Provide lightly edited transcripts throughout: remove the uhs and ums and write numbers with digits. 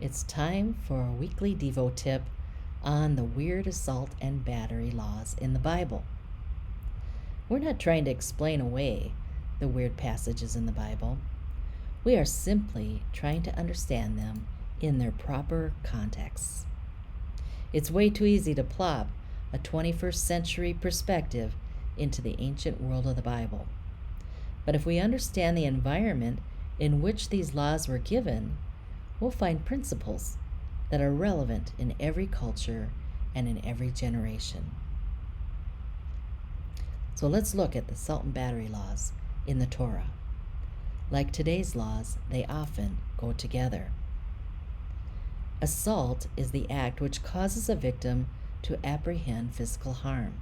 It's time for a weekly Devo tip on the weird assault and battery laws in the Bible. We're not trying to explain away the weird passages in the Bible. We are simply trying to understand them in their proper contexts. It's way too easy to plop a 21st century perspective into the ancient world of the Bible. But if we understand the environment in which these laws were given, we'll find principles that are relevant in every culture and in every generation. So let's look at the assault and battery laws in the Torah. Like today's laws, they often go together. Assault is the act which causes a victim to apprehend physical harm,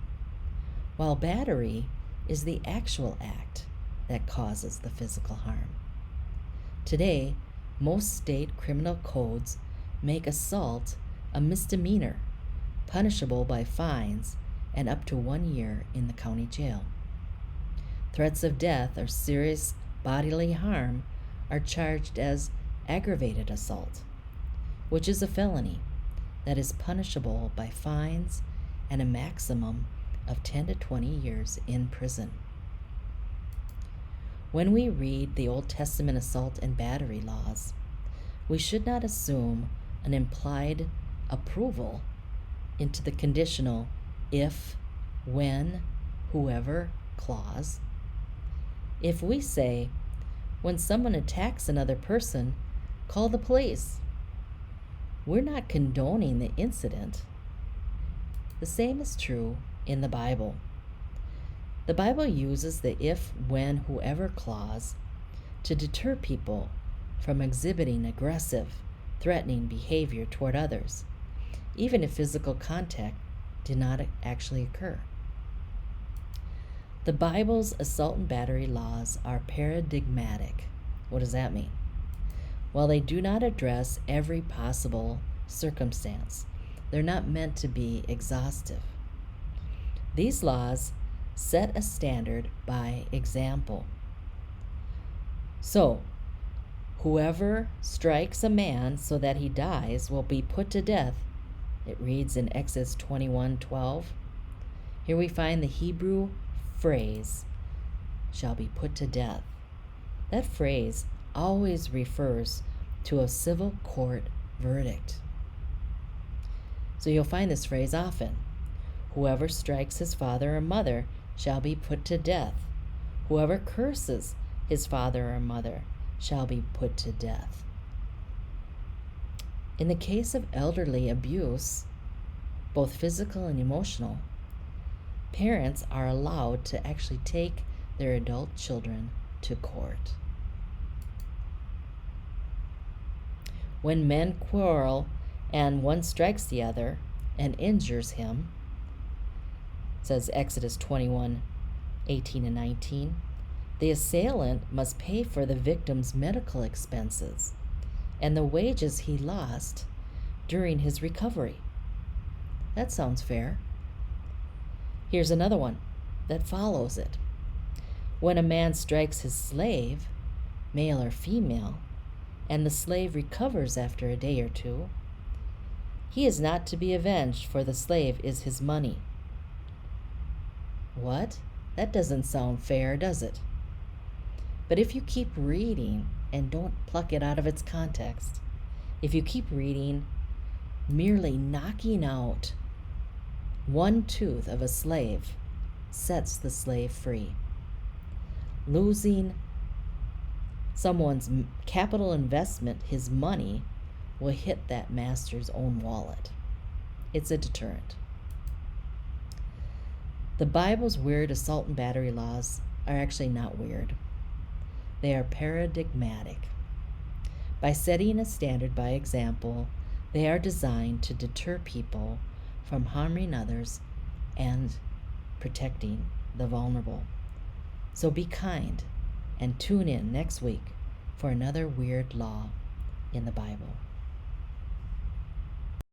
while battery is the actual act that causes the physical harm. Today, most state criminal codes make assault a misdemeanor, punishable by fines and up to 1 year in the county jail. Threats of death or serious bodily harm are charged as aggravated assault, which is a felony that is punishable by fines and a maximum of 10 to 20 years in prison. When we read the Old Testament assault and battery laws, we should not assume an implied approval into the conditional if, when, whoever clause. If we say, when someone attacks another person, call the police, we're not condoning the incident. The same is true in the Bible. The Bible uses the if, when, whoever clause to deter people from exhibiting aggressive, threatening behavior toward others, even if physical contact did not actually occur. The Bible's assault and battery laws are paradigmatic. What does that mean? While they do not address every possible circumstance, they're not meant to be exhaustive. These laws set a standard by example. So, whoever strikes a man so that he dies will be put to death. It reads in Exodus 21:12. Here we find the Hebrew phrase, shall be put to death. That phrase always refers to a civil court verdict. So you'll find this phrase often. Whoever strikes his father or mother shall be put to death. Whoever curses his father or mother shall be put to death. In the case of elderly abuse, both physical and emotional, parents are allowed to actually take their adult children to court. When men quarrel and one strikes the other and injures him, says Exodus 21:18 and 19, the assailant must pay for the victim's medical expenses and the wages he lost during his recovery. That sounds fair. Here's another one that follows it. When a man strikes his slave, male or female, and the slave recovers after a day or two, he is not to be avenged, for the slave is his money. What? That doesn't sound fair, does it? But if you keep reading and don't pluck it out of its context, if you keep reading, merely knocking out one tooth of a slave sets the slave free. Losing someone's capital investment, his money, will hit that master's own wallet. It's a deterrent. The Bible's weird assault and battery laws are actually not weird. They are paradigmatic. By setting a standard by example, they are designed to deter people from harming others and protecting the vulnerable. So be kind and tune in next week for another weird law in the Bible.